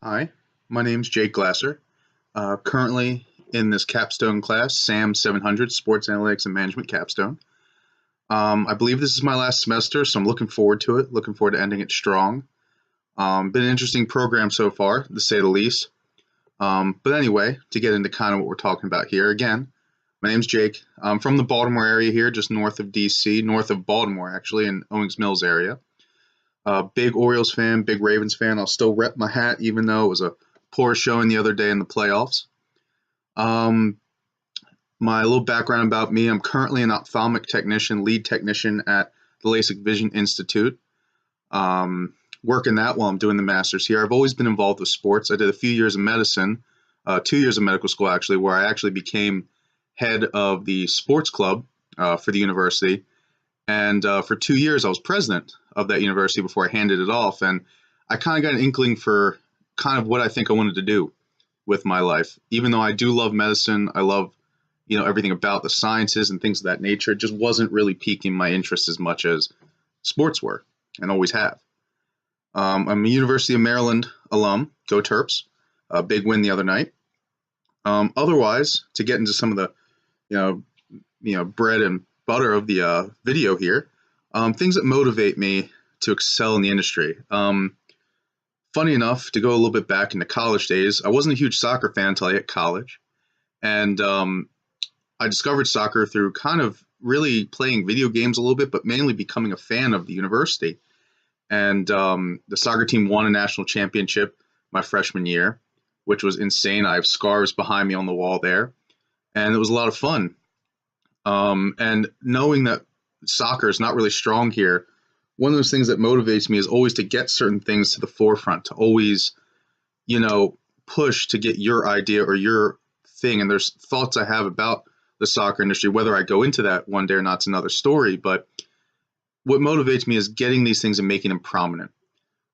Hi, my name's Jake Glasser. Currently in this capstone class, SAM700, Sports Analytics and Management Capstone. I believe this is my last semester, so I'm looking forward to it, looking forward to ending it strong. Been an interesting program so far, to say the least. But anyway, to get into kind of what we're talking about here, again, my name's Jake. I'm from the Baltimore area here, just north of DC, north of Baltimore, actually, in Owings Mills area. Big Orioles fan, big Ravens fan. I'll still rep my hat, even though it was a poor showing the other day in the playoffs. Um, my little background about me: I'm currently an ophthalmic technician, lead technician at the LASIK Vision Institute. Working that while I'm doing the master's here. I've always been involved with sports. I did a few years of medicine, 2 years of medical school actually, where I actually became head of the sports club for the university. And for 2 years, I was president of that university before I handed it off. And I kind of got an inkling for kind of what I think I wanted to do with my life. Even though I do love medicine, I love, everything about the sciences and things of that nature. It just wasn't really piquing my interest as much as sports were and always have. I'm a University of Maryland alum. Go Terps. A big win the other night. Otherwise, to get into some of the, bread and butter of the video here, things that motivate me to excel in the industry. Funny enough, to go a little bit back into college days, I wasn't a huge soccer fan until I hit college. And I discovered soccer through kind of really playing video games a little bit, but mainly becoming a fan of the university. And the soccer team won a national championship my freshman year, which was insane. I have scarves behind me on the wall there. And it was a lot of fun. And knowing that soccer is not really strong here, one of those things that motivates me is always to get certain things to the forefront, to always, push to get your idea or your thing. And there's thoughts I have about the soccer industry. Whether I go into that one day or not, it's another story. But what motivates me is getting these things and making them prominent.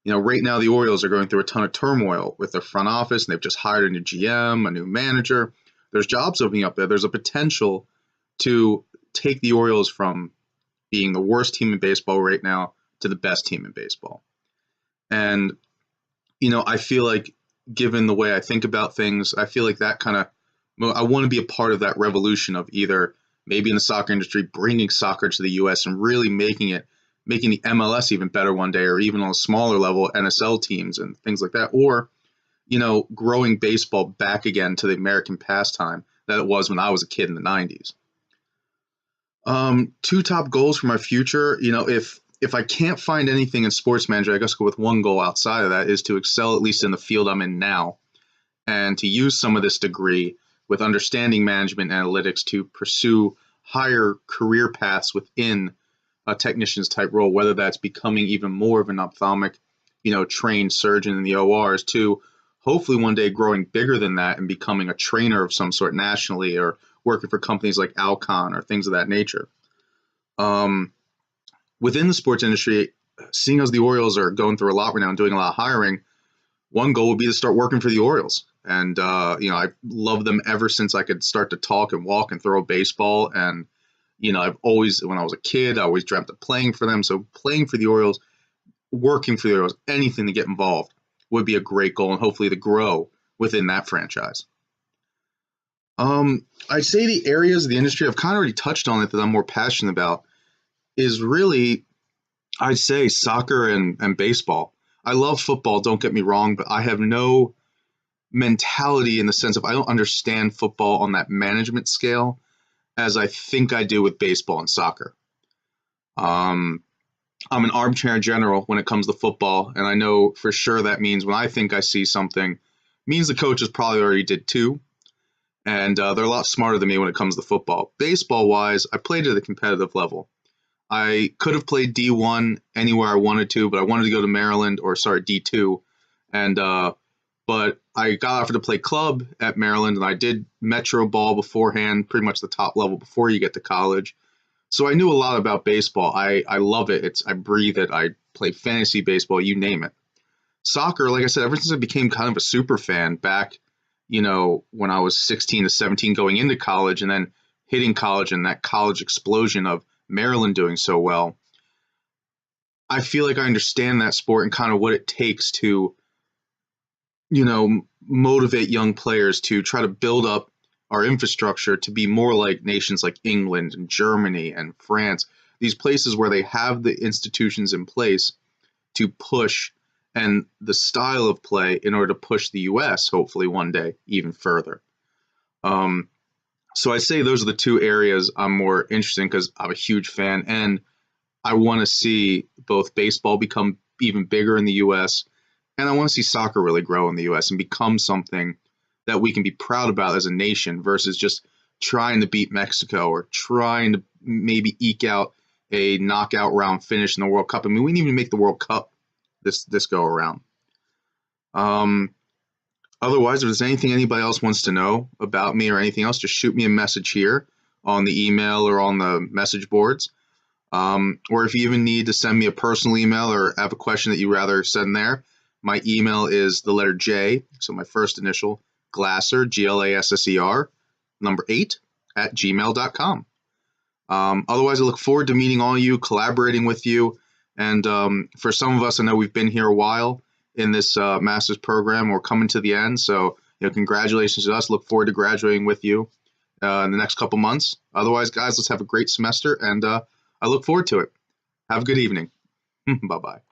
Right now the Orioles are going through a ton of turmoil with their front office, and they've just hired a new GM, a new manager. There's jobs opening up there. There's a potential to take the Orioles from being the worst team in baseball right now to the best team in baseball. And, I feel like, given the way I think about things, I feel like that kind of, I want to be a part of that revolution of either maybe in the soccer industry, bringing soccer to the U.S. and really making the MLS even better one day, or even on a smaller level, NSL teams and things like that, or, growing baseball back again to the American pastime that it was when I was a kid in the 90s. Two top goals for my future. If I can't find anything in sports management, I guess go with one goal outside of that, is to excel at least in the field I'm in now, and to use some of this degree with understanding management analytics to pursue higher career paths within a technician's type role, whether that's becoming even more of an ophthalmic, trained surgeon in the ORs, to hopefully one day growing bigger than that and becoming a trainer of some sort nationally, or working for companies like Alcon or things of that nature. Within the sports industry, seeing as the Orioles are going through a lot right now and doing a lot of hiring, one goal would be to start working for the Orioles. And, I've loved them ever since I could start to talk and walk and throw a baseball. And, I've always, when I was a kid, I always dreamt of playing for them. So playing for the Orioles, working for the Orioles, anything to get involved would be a great goal, and hopefully to grow within that franchise. I'd say the areas of the industry, I've kind of already touched on it, that I'm more passionate about is really, I'd say, soccer and baseball. I love football, don't get me wrong, but I have no mentality in the sense of I don't understand football on that management scale as I think I do with baseball and soccer. I'm an armchair general when it comes to football, and I know for sure that means when I think I see something, means the coaches probably already did too. And they're a lot smarter than me when it comes to football. Baseball-wise, I played at a competitive level. I could have played D1 anywhere I wanted to, but I wanted to go to Maryland, D2. And but I got offered to play club at Maryland, and I did Metro ball beforehand, pretty much the top level before you get to college. So I knew a lot about baseball. I love it. I breathe it. I play fantasy baseball, you name it. Soccer, like I said, ever since I became kind of a super fan back, when I was 16 to 17 going into college, and then hitting college and that college explosion of Maryland doing so well, I feel like I understand that sport and kind of what it takes to motivate young players to try to build up our infrastructure to be more like nations like England and Germany and France, these places where they have the institutions in place to push and the style of play in order to push the US, hopefully one day, even further. Um, so I say those are the two areas I'm more interested in because I'm a huge fan and I want to see both baseball become even bigger in the US and I want to see soccer really grow in the US and become something that we can be proud about as a nation versus just trying to beat Mexico or trying to maybe eke out a knockout round finish in the World Cup. I mean, we didn't even make the World Cup this go around. Um, Otherwise, if there's anything anybody else wants to know about me or anything else, just shoot me a message here on the email or on the message boards. Or if you even need to send me a personal email or have a question that you rather send there, my email is the letter J, so my first initial, Glasser, Glasser, number 8, at gmail.com. Otherwise, I look forward to meeting all you, collaborating with you. And for some of us, I know we've been here a while in this master's program. We're coming to the end. So, congratulations to us. Look forward to graduating with you in the next couple months. Otherwise, guys, let's have a great semester. And I look forward to it. Have a good evening. Bye-bye.